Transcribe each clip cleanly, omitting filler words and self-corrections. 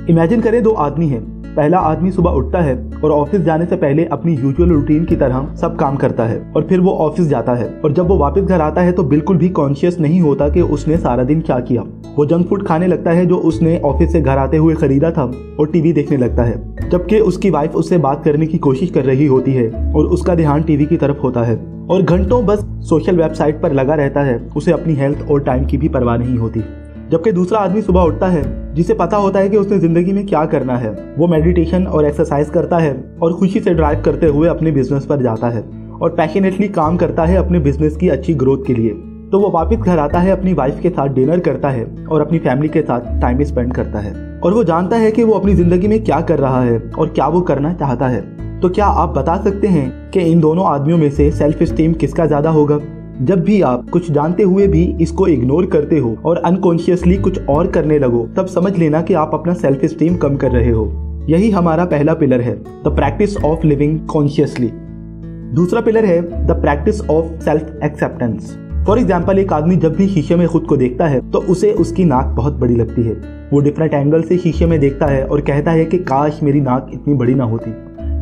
Imagine करें 2 आदमी हैं। पहला आदमी सुबह उठता है और ऑफिस जाने से पहले अपनी यूजुअल रूटीन की तरह सब काम करता है और फिर वो ऑफिस जाता है और जब वो वापस घर आता है तो बिल्कुल भी कॉन्शियस नहीं होता कि उसने सारा दिन क्या किया। वो जंक फूड खाने लगता है जो उसने ऑफिस से घर आते हुए खरीदा था और टीवी देखने लगता है, जबकि उसकी वाइफ उससे बात करने की कोशिश कर रही होती है और उसका ध्यान टीवी की तरफ होता है और घंटों बस सोशल वेबसाइट पर लगा रहता है। उसे अपनी हेल्थ और टाइम की भी परवाह नहीं होती। जबकि दूसरा आदमी सुबह उठता है जिसे पता होता है कि उसने जिंदगी में क्या करना है। वो मेडिटेशन और एक्सरसाइज करता है और खुशी से ड्राइव करते हुए अपने बिजनेस पर जाता है और पैशनेटली काम करता है अपने बिजनेस की अच्छी ग्रोथ के लिए। तो वो वापस घर आता है, अपनी वाइफ के साथ डिनर करता है और अपनी फैमिली के साथ टाइम स्पेंड करता है और वो जानता है कि वो अपनी जिंदगी में क्या कर रहा है और क्या वो करना चाहता है। तो क्या आप बता सकते हैं कि इन दोनों आदमियों में से सेल्फ स्टीम किसका ज्यादा होगा? जब भी आप कुछ जानते हुए भी इसको इग्नोर करते हो और अनकॉन्शियसली कुछ और करने लगो, तब समझ लेना कि आप अपना सेल्फ स्टीम कम कर रहे हो। यही हमारा पहला पिलर है, the practice of living consciously. दूसरा पिलर है the practice of self acceptance. For example, एक आदमी जब भी शीशे में खुद को देखता है तो उसे उसकी नाक बहुत बड़ी लगती है। वो डिफरेंट एंगल से शीशे में देखता है और कहता है कि काश मेरी नाक इतनी बड़ी ना होती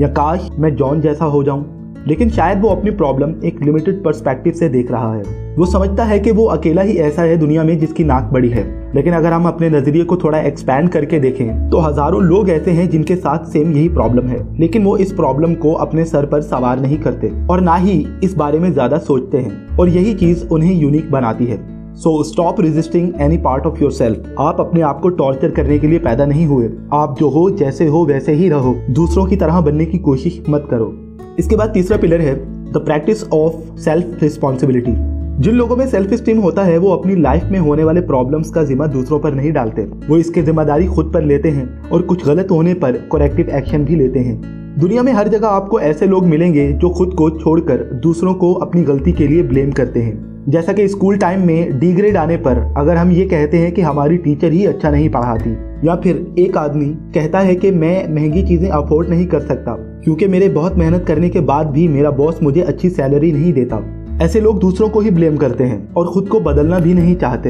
या काश मैं जॉन जैसा हो जाऊं। लेकिन शायद वो अपनी प्रॉब्लम एक लिमिटेड पर्सपेक्टिव से देख रहा है। वो समझता है कि वो अकेला ही ऐसा है दुनिया में जिसकी नाक बड़ी है। लेकिन अगर हम अपने नजरिए को थोड़ा एक्सपैंड करके देखें तो हजारों लोग ऐसे हैं जिनके साथ सेम यही प्रॉब्लम है, लेकिन वो इस प्रॉब्लम को अपने सर पर सवार नहीं करते और ना ही इस बारे में ज्यादा सोचते हैं और यही चीज उन्हें यूनिक बनाती है। So stop resisting any part of your self. आप अपने आप को टॉर्चर करने के लिए पैदा नहीं हुए। आप जो हो, जैसे हो वैसे ही रहो। दूसरों की तरह बनने की कोशिश मत करो। इसके बाद तीसरा पिलर है the practice of self responsibility. जिन लोगों में सेल्फ स्टीम होता है वो अपनी लाइफ में होने वाले प्रॉब्लम्स का जिम्मा दूसरों पर नहीं डालते। वो इसकी जिम्मेदारी खुद पर लेते हैं और कुछ गलत होने पर करेक्टिव एक्शन भी लेते हैं। दुनिया में हर जगह आपको ऐसे लोग मिलेंगे जो खुद को छोड़कर दूसरों को अपनी गलती के लिए ब्लेम करते हैं। जैसा कि स्कूल टाइम में डी ग्रेड आने पर अगर हम ये कहते हैं कि हमारी टीचर ही अच्छा नहीं पढ़ाती, या फिर एक आदमी कहता है कि मैं महंगी चीजें अफोर्ड नहीं कर सकता क्योंकि मेरे बहुत मेहनत करने के बाद भी मेरा बॉस मुझे अच्छी सैलरी नहीं देता। ऐसे लोग दूसरों को ही ब्लेम करते हैं और खुद को बदलना भी नहीं चाहते।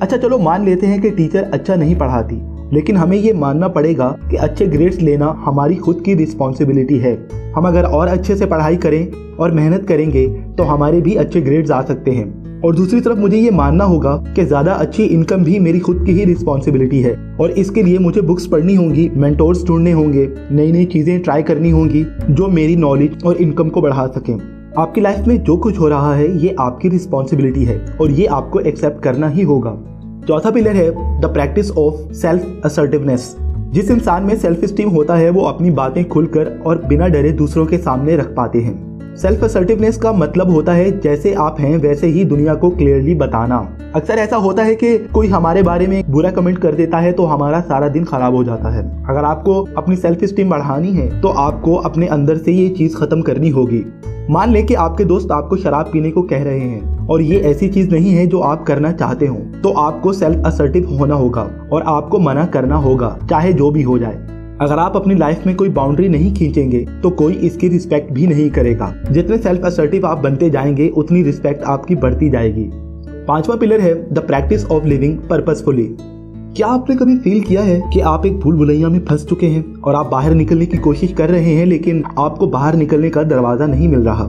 अच्छा चलो मान लेते हैं कि टीचर अच्छा नहीं पढ़ाती, लेकिन हमें ये मानना पड़ेगा कि अच्छे ग्रेड्स लेना हमारी खुद की रिस्पॉन्सिबिलिटी है। हम अगर और अच्छे से पढ़ाई करें और मेहनत करेंगे तो हमारे भी अच्छे ग्रेड्स आ सकते हैं। और दूसरी तरफ मुझे ये मानना होगा कि ज्यादा अच्छी इनकम भी मेरी खुद की ही रिस्पॉन्सिबिलिटी है और इसके लिए मुझे बुक्स पढ़नी होंगी, मेंटोर्स ढूंढने होंगे, नई नई चीजें ट्राई करनी होंगी जो मेरी नॉलेज और इनकम को बढ़ा सकें। आपकी लाइफ में जो कुछ हो रहा है ये आपकी रिस्पॉन्सिबिलिटी है और ये आपको एक्सेप्ट करना ही होगा। चौथा पिलर है the practice of self assertiveness. जिस इंसान में सेल्फ स्टीम होता है वो अपनी बातें खुलकर और बिना डरे दूसरों के सामने रख पाते हैं। सेल्फ असर्टिवनेस का मतलब होता है जैसे आप हैं वैसे ही दुनिया को क्लियरली बताना। अक्सर ऐसा होता है कि कोई हमारे बारे में बुरा कमेंट कर देता है तो हमारा सारा दिन खराब हो जाता है। अगर आपको अपनी सेल्फ स्टीम बढ़ानी है तो आपको अपने अंदर से ये चीज खत्म करनी होगी। मान ले कि आपके दोस्त आपको शराब पीने को कह रहे हैं और ये ऐसी चीज नहीं है जो आप करना चाहते हो, तो आपको सेल्फ असर्टिव होना होगा और आपको मना करना होगा, चाहे जो भी हो जाए। अगर आप अपनी लाइफ में कोई बाउंड्री नहीं खींचेंगे तो कोई इसकी रिस्पेक्ट भी नहीं करेगा। जितने सेल्फ असर्टिव आप बनते जाएंगे उतनी रिस्पेक्ट आपकी बढ़ती जाएगी। पांचवा पिलर है the practice of living purposefully. क्या आपने कभी फील किया है कि आप एक भूल भुलैया में फंस चुके हैं और आप बाहर निकलने की कोशिश कर रहे हैं लेकिन आपको बाहर निकलने का दरवाजा नहीं मिल रहा?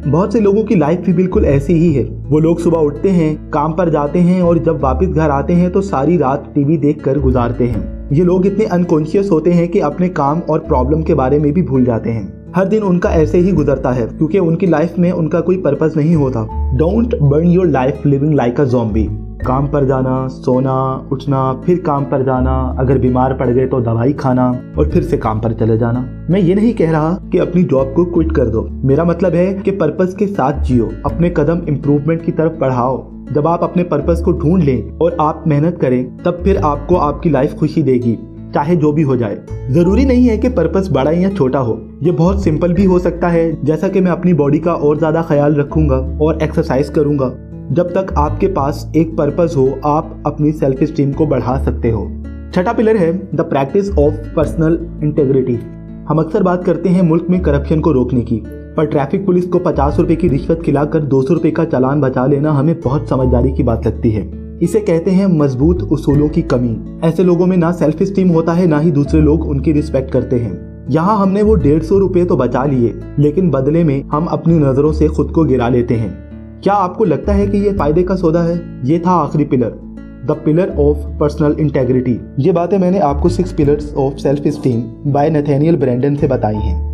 बहुत से लोगों की लाइफ भी बिल्कुल ऐसी ही है। वो लोग सुबह उठते हैं, काम पर जाते हैं और जब वापस घर आते हैं तो सारी रात टीवी देखकर गुजारते हैं। ये लोग इतने अनकॉन्शियस होते हैं कि अपने काम और प्रॉब्लम के बारे में भी भूल जाते हैं। हर दिन उनका ऐसे ही गुजरता है क्योंकि उनकी लाइफ में उनका कोई पर्पस नहीं होता। Don't burn your life living like a zombie. काम पर जाना, सोना, उठना, फिर काम पर जाना, अगर बीमार पड़ गए तो दवाई खाना और फिर से काम पर चले जाना। मैं ये नहीं कह रहा कि अपनी जॉब को क्विट कर दो। मेरा मतलब है कि पर्पस के साथ जियो, अपने कदम इम्प्रूवमेंट की तरफ बढ़ाओ। जब आप अपने पर्पस को ढूंढ लें और आप मेहनत करें तब फिर आपको आपकी लाइफ खुशी देगी, चाहे जो भी हो जाए। जरूरी नहीं है कि पर्पस बड़ा या छोटा हो, ये बहुत सिंपल भी हो सकता है, जैसा कि मैं अपनी बॉडी का और ज्यादा ख्याल रखूंगा और एक्सरसाइज करूंगा। जब तक आपके पास एक पर्पस हो आप अपनी सेल्फ स्टीम को बढ़ा सकते हो। छठा पिलर है the practice of personal integrity. हम अक्सर बात करते हैं मुल्क में करप्शन को रोकने की, पर ट्रैफिक पुलिस को 50 रुपए की रिश्वत खिलाकर 200 रुपए का चालान बचा लेना हमें बहुत समझदारी की बात लगती है। इसे कहते हैं मजबूत उसूलों की कमी। ऐसे लोगों में ना सेल्फ स्टीम होता है, ना ही दूसरे लोग उनकी रिस्पेक्ट करते हैं। यहाँ हमने वो 150 रुपए तो बचा लिए, लेकिन बदले में हम अपनी नजरों से खुद को गिरा लेते हैं। क्या आपको लगता है कि ये फायदे का सौदा है? ये था आखिरी pillar, the pillar of personal integrity. ये बातें मैंने आपको 6 pillars of self esteem by Nathaniel Branden से बताई हैं।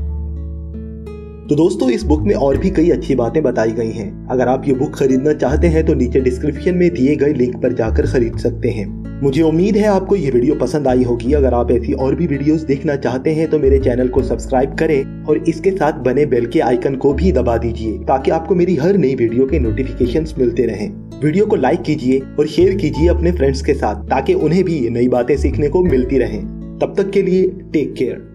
तो दोस्तों, इस बुक में और भी कई अच्छी बातें बताई गई हैं। अगर आप ये बुक खरीदना चाहते हैं तो नीचे डिस्क्रिप्शन में दिए गए लिंक पर जाकर खरीद सकते हैं। मुझे उम्मीद है आपको ये वीडियो पसंद आई होगी। अगर आप ऐसी और भी वीडियोस देखना चाहते हैं तो मेरे चैनल को सब्सक्राइब करें और इसके साथ बने बेल के आइकन को भी दबा दीजिए, ताकि आपको मेरी हर नई वीडियो के नोटिफिकेशंस मिलते रहें। वीडियो को लाइक कीजिए और शेयर कीजिए अपने फ्रेंड्स के साथ, ताकि उन्हें भी नई बातें सीखने को मिलती रहें। तब तक के लिए टेक केयर।